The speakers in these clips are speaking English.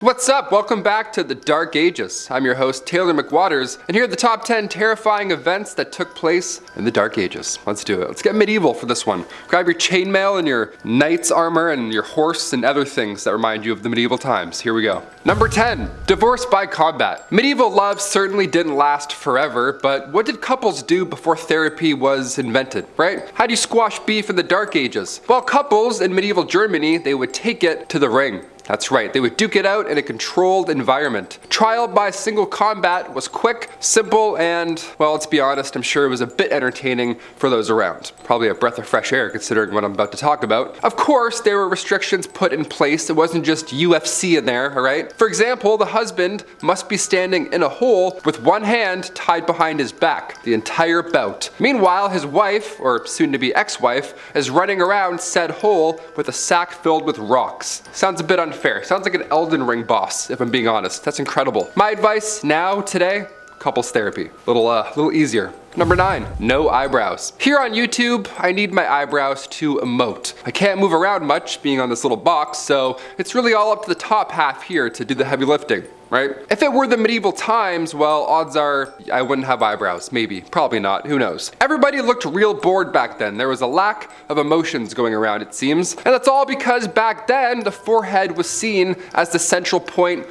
What's up? Welcome back to the Dark Ages. I'm your host, Taylor McWaters, and here are the top 10 terrifying events that took place in the Dark Ages. Let's do it. Let's get medieval for this one. Grab your chainmail and your knight's armor and your horse and other things that remind you of the medieval times. Here we go. Number 10, divorce by combat. Medieval love certainly didn't last forever, but what did couples do before therapy was invented, right? How do you squash beef in the Dark Ages? Well, couples in medieval Germany, they would take it to the ring. That's right, they would duke it out in a controlled environment. Trial by single combat was quick, simple, and, well, let's be honest, I'm sure it was a bit entertaining for those around. Probably a breath of fresh air considering what I'm about to talk about. Of course, there were restrictions put in place. It wasn't just UFC in there, alright? For example, the husband must be standing in a hole with one hand tied behind his back the entire bout. Meanwhile, his wife, or soon-to-be ex-wife, is running around said hole with a sack filled with rocks. Sounds a bit unfair. Sounds like an Elden Ring boss, if I'm being honest. That's incredible. My advice now, today, couples therapy. Little easier. Number 9, no eyebrows. Here on YouTube, I need my eyebrows to emote. I can't move around much being on this little box, so it's really all up to the top half here to do the heavy lifting, right? If it were the medieval times, well, odds are I wouldn't have eyebrows. Maybe, probably not, who knows. Everybody looked real bored back then. There was a lack of emotions going around, it seems. And that's all because back then, the forehead was seen as the central point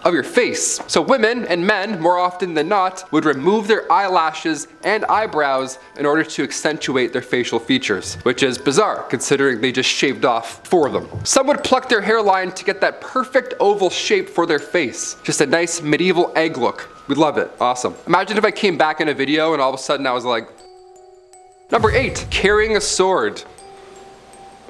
of your face. So women and men, more often than not, would remove their eyelashes and eyebrows in order to accentuate their facial features, which is bizarre considering they just shaved off 4 of them. Some would pluck their hairline to get that perfect oval shape for their face. Just a nice medieval egg look. We love it. Awesome. Imagine if I came back in a video and all of a sudden I was like, Number 8, carrying a sword.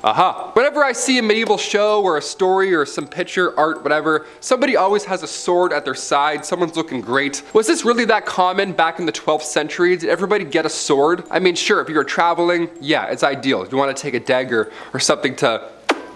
Aha. Whenever I see a medieval show or a story or some picture, art, whatever, somebody always has a sword at their side, someone's looking great. Was this really that common back in the 12th century? Did everybody get a sword? I mean, sure, if you were traveling, yeah, it's ideal. If you want to take a dagger or something to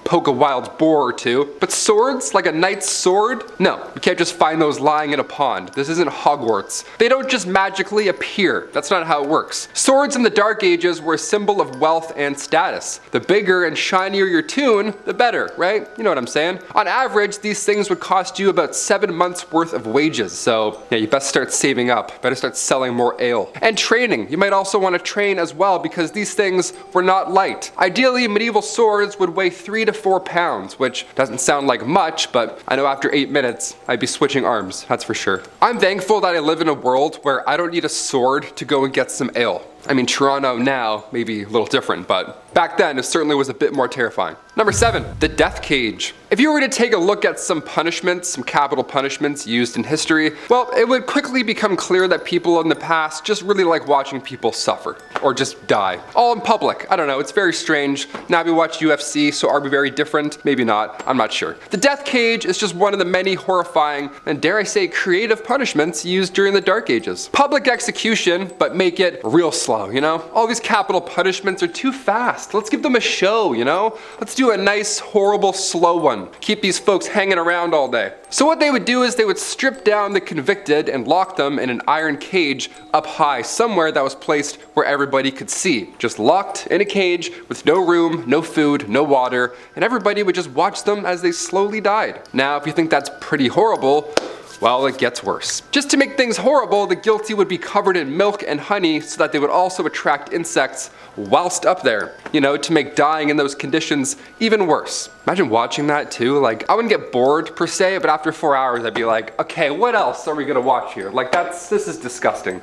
poke a wild boar or two. But swords, like a knight's sword? No, you can't just find those lying in a pond. This isn't Hogwarts. They don't just magically appear. That's not how it works. Swords in the Dark Ages were a symbol of wealth and status. The bigger and shinier your tune, the better, right? You know what I'm saying? On average, these things would cost you about 7 months worth of wages. So yeah, you best start saving up. Better start selling more ale. And training. You might also want to train as well because these things were not light. Ideally, medieval swords would weigh 3 to 4 pounds, which doesn't sound like much, but I know after 8 minutes, I'd be switching arms, that's for sure. I'm thankful that I live in a world where I don't need a sword to go and get some ale. I mean, Toronto now may be a little different, but back then it certainly was a bit more terrifying. Number 7, the death cage. If you were to take a look at some punishments, some capital punishments used in history, well, it would quickly become clear that people in the past just really like watching people suffer or just die. All in public. I don't know, it's very strange. Now we watch UFC, so are we very different? Maybe not, I'm not sure. The death cage is just one of the many horrifying and, dare I say, creative punishments used during the Dark Ages. Public execution, but make it real slow, you know? All these capital punishments are too fast. Let's give them a show, you know? Let's do a nice, horrible, slow one. Keep these folks hanging around all day. So what they would do is they would strip down the convicted and lock them in an iron cage up high, somewhere that was placed where everybody could see. Just locked in a cage with no room, no food, no water, and everybody would just watch them as they slowly died. Now, if you think that's pretty horrible, well, it gets worse. Just to make things horrible, the guilty would be covered in milk and honey so that they would also attract insects whilst up there, you know, to make dying in those conditions even worse. Imagine watching that too. Like, I wouldn't get bored per se, but after 4 hours, I'd be like, okay, what else are we gonna watch here? Like, this is disgusting.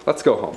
Let's go home.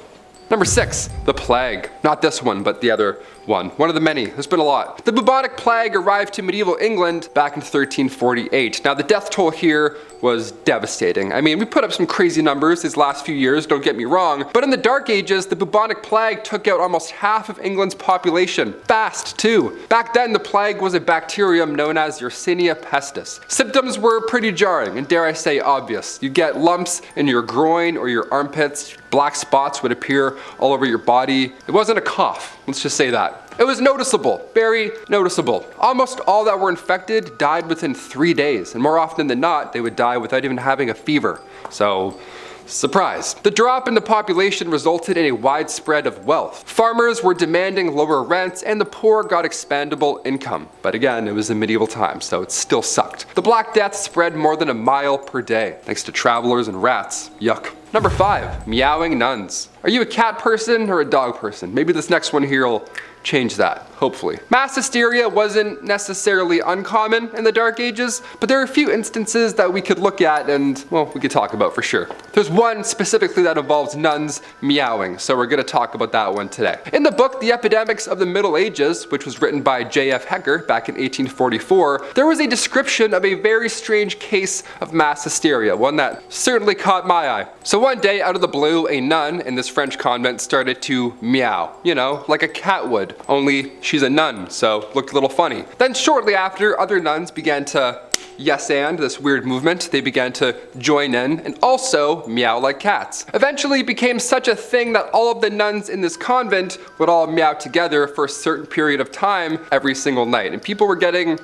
Number 6, the plague. Not this one, but the other one. One of the many. There's been a lot. The bubonic plague arrived to medieval England back in 1348. Now, the death toll here was devastating. I mean, we put up some crazy numbers these last few years, don't get me wrong, but in the Dark Ages, the bubonic plague took out almost half of England's population. Fast, too. Back then, the plague was a bacterium known as Yersinia pestis. Symptoms were pretty jarring, and dare I say, obvious. You'd get lumps in your groin or your armpits, black spots would appear all over your body. It wasn't a cough, let's just say that. It was noticeable, very noticeable. Almost all that were infected died within 3 days, and more often than not, they would die without even having a fever. So Surprise. The drop in the population resulted in a widespread of wealth. Farmers were demanding lower rents and the poor got expandable income. But again, it was in medieval times, so it still sucked. The Black Death spread more than a mile per day, thanks to travelers and rats. Yuck. Number 5, meowing nuns. Are you a cat person or a dog person? Maybe this next one here will change that, hopefully. Mass hysteria wasn't necessarily uncommon in the Dark Ages, but there are a few instances that we could look at and, well, we could talk about for sure. There's one specifically that involves nuns meowing, so we're gonna talk about that one today. In the book, The Epidemics of the Middle Ages, which was written by J.F. Hecker back in 1844, there was a description of a very strange case of mass hysteria, one that certainly caught my eye. So one day, out of the blue, a nun in this French convent started to meow, you know, like a cat would. Only she's a nun, so looked a little funny. Then shortly after, other nuns began to yes and this weird movement. They began to join in and also meow like cats. Eventually it became such a thing that all of the nuns in this convent would all meow together for a certain period of time every single night. And people were getting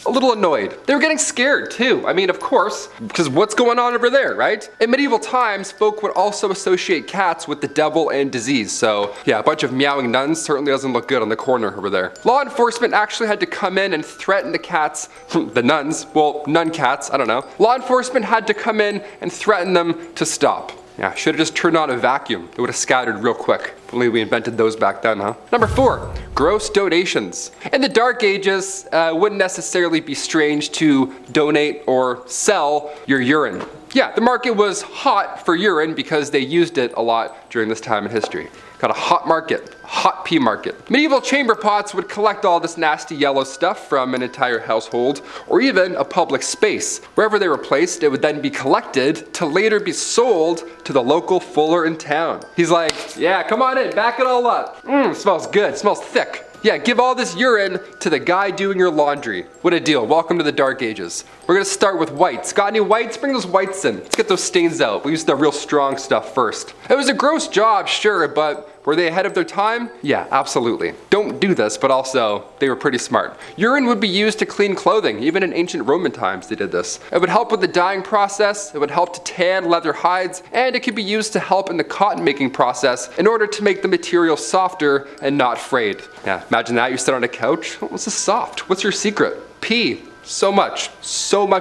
a little annoyed. They were getting scared too. I mean, of course, because what's going on over there, right? In medieval times, folk would also associate cats with the devil and disease. So yeah, a bunch of meowing nuns certainly doesn't look good on the corner over there. Law enforcement actually had to come in and threaten the cats, the nuns, well, nun cats, I don't know. Law enforcement had to come in and threaten them to stop. Yeah, should have just turned on a vacuum. It would have scattered real quick. If only we invented those back then, huh? Number 4, gross donations. In the Dark Ages, it wouldn't necessarily be strange to donate or sell your urine. Yeah, the market was hot for urine because they used it a lot during this time in history. Got a hot market, hot pee market. Medieval chamber pots would collect all this nasty yellow stuff from an entire household or even a public space. Wherever they were placed, it would then be collected to later be sold to the local fuller in town. He's like, yeah, come on in, back it all up. Smells good, smells thick. Yeah, give all this urine to the guy doing your laundry. What a deal. Welcome to the Dark Ages. We're gonna start with whites. Got any whites? Bring those whites in. Let's get those stains out. We use the real strong stuff first. It was a gross job, sure, but were they ahead of their time? Yeah, absolutely. Don't do this, but also, they were pretty smart. Urine would be used to clean clothing. Even in ancient Roman times, they did this. It would help with the dyeing process, it would help to tan leather hides, and it could be used to help in the cotton making process in order to make the material softer and not frayed. Yeah, imagine that, you sit on a couch. Oh, this is soft. What's your secret? Pee. So much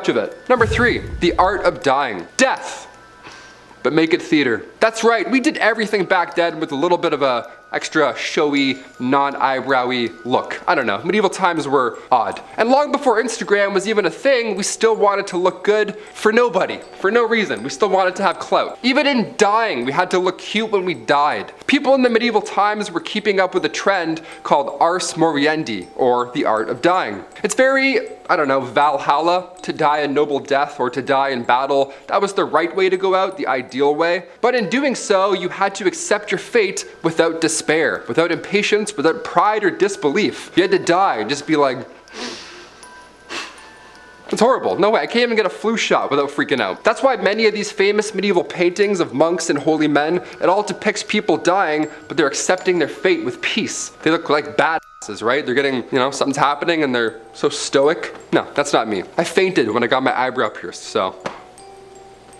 of it. Number 3, the art of dyeing. Death. But make it theater. That's right, we did everything back then with a little bit of a extra showy, non-eyebrowy look. I don't know, medieval times were odd. And long before Instagram was even a thing, we still wanted to look good for nobody, for no reason. We still wanted to have clout. Even in dying, we had to look cute when we died. People in the medieval times were keeping up with a trend called ars moriendi, or the art of dying. It's very, I don't know, Valhalla, to die a noble death or to die in battle. That was the right way to go out, the ideal way. But in doing so, you had to accept your fate without despair, without impatience, without pride or disbelief. You had to die and just be like, it's horrible. No way, I can't even get a flu shot without freaking out. That's why many of these famous medieval paintings of monks and holy men, it all depicts people dying, but they're accepting their fate with peace. They look like badasses, right? They're getting, you know, something's happening and they're so stoic. No, that's not me. I fainted when I got my eyebrow pierced, so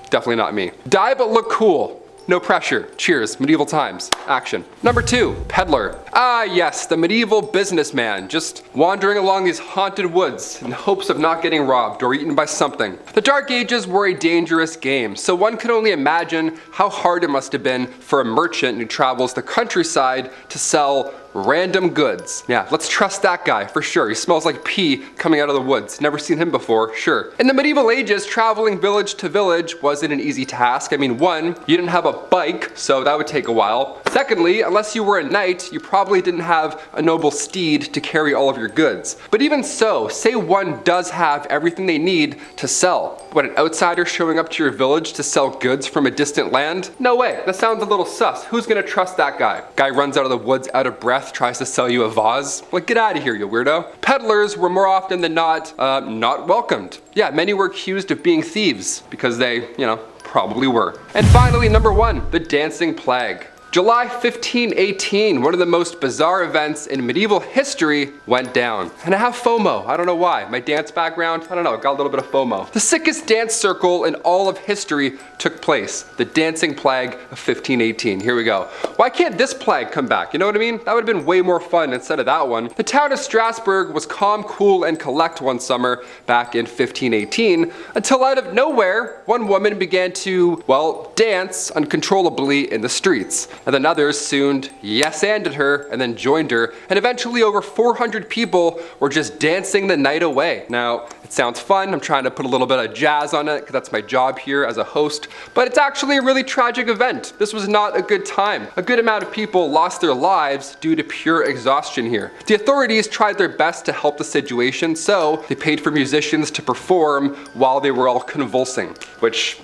definitely not me. Die but look cool. No pressure. Cheers. Medieval times. Action. Number 2, Peddler. Ah yes, the medieval businessman, just wandering along these haunted woods in hopes of not getting robbed or eaten by something. The Dark Ages were a dangerous game, so one could only imagine how hard it must have been for a merchant who travels the countryside to sell random goods. Yeah, let's trust that guy for sure. He smells like pee coming out of the woods. Never seen him before, sure. In the medieval ages, traveling village to village wasn't an easy task. I mean, 1, you didn't have a bike, so that would take a while. Secondly, unless you were a knight, you probably didn't have a noble steed to carry all of your goods. But even so, say one does have everything they need to sell. What, an outsider showing up to your village to sell goods from a distant land? No way, that sounds a little sus. Who's gonna trust that guy? Guy runs out of the woods out of breath, tries to sell you a vase. Like, get out of here, you weirdo. Peddlers were more often than not welcomed. Yeah, many were accused of being thieves because they, you know, probably were. And finally, number 1, the dancing plague. July 1518, one of the most bizarre events in medieval history went down. And I have FOMO, I don't know why. My dance background, I don't know, got a little bit of FOMO. The sickest dance circle in all of history took place. The dancing plague of 1518, here we go. Why can't this plague come back, you know what I mean? That would have been way more fun instead of that one. The town of Strasbourg was calm, cool, and collect one summer back in 1518, until out of nowhere, one woman began to, well, dance uncontrollably in the streets. And then others soon yes-anded her and then joined her, and eventually over 400 people were just dancing the night away. Now, it sounds fun, I'm trying to put a little bit of jazz on it because that's my job here as a host, but it's actually a really tragic event. This was not a good time. A good amount of people lost their lives due to pure exhaustion here. The authorities tried their best to help the situation, so they paid for musicians to perform while they were all convulsing, which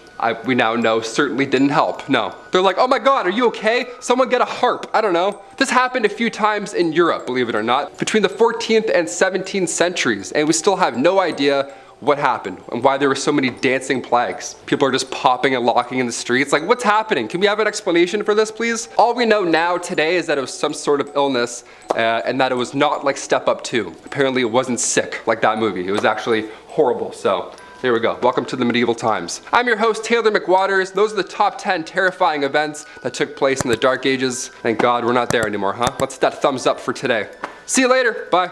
we now know certainly didn't help. No. They're like, oh my God, are you okay? Someone get a harp. I don't know. This happened a few times in Europe, believe it or not, between the 14th and 17th centuries, and we still have no idea what happened and why there were so many dancing plagues. People are just popping and locking in the streets. Like, what's happening? Can we have an explanation for this, please? All we know now today is that it was some sort of illness and that it was not like Step Up 2. Apparently it wasn't sick like that movie. It was actually horrible, so there we go. Welcome to the medieval times. I'm your host, Taylor McWaters. Those are the top 10 terrifying events that took place in the Dark Ages. Thank God we're not there anymore, huh? Let's hit that thumbs up for today. See you later. Bye.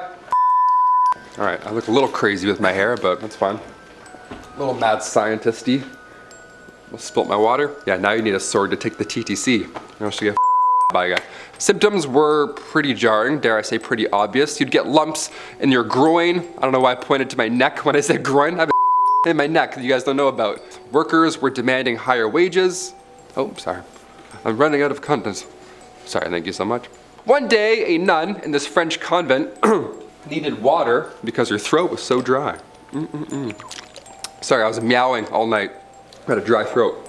All right, I look a little crazy with my hair, but that's fine. A little mad scientist-y. I'll spilt my water. Yeah, now you need a sword to take the TTC. You know, so you get by a guy. Symptoms were pretty jarring, dare I say pretty obvious. You'd get lumps in your groin. I don't know why I pointed to my neck when I said groin. I have in my neck that you guys don't know about. Workers were demanding higher wages. Oh, sorry. I'm running out of content. Sorry, thank you so much. One day, a nun in this French convent needed water because her throat was so dry. Sorry, I was meowing all night. I had a dry throat.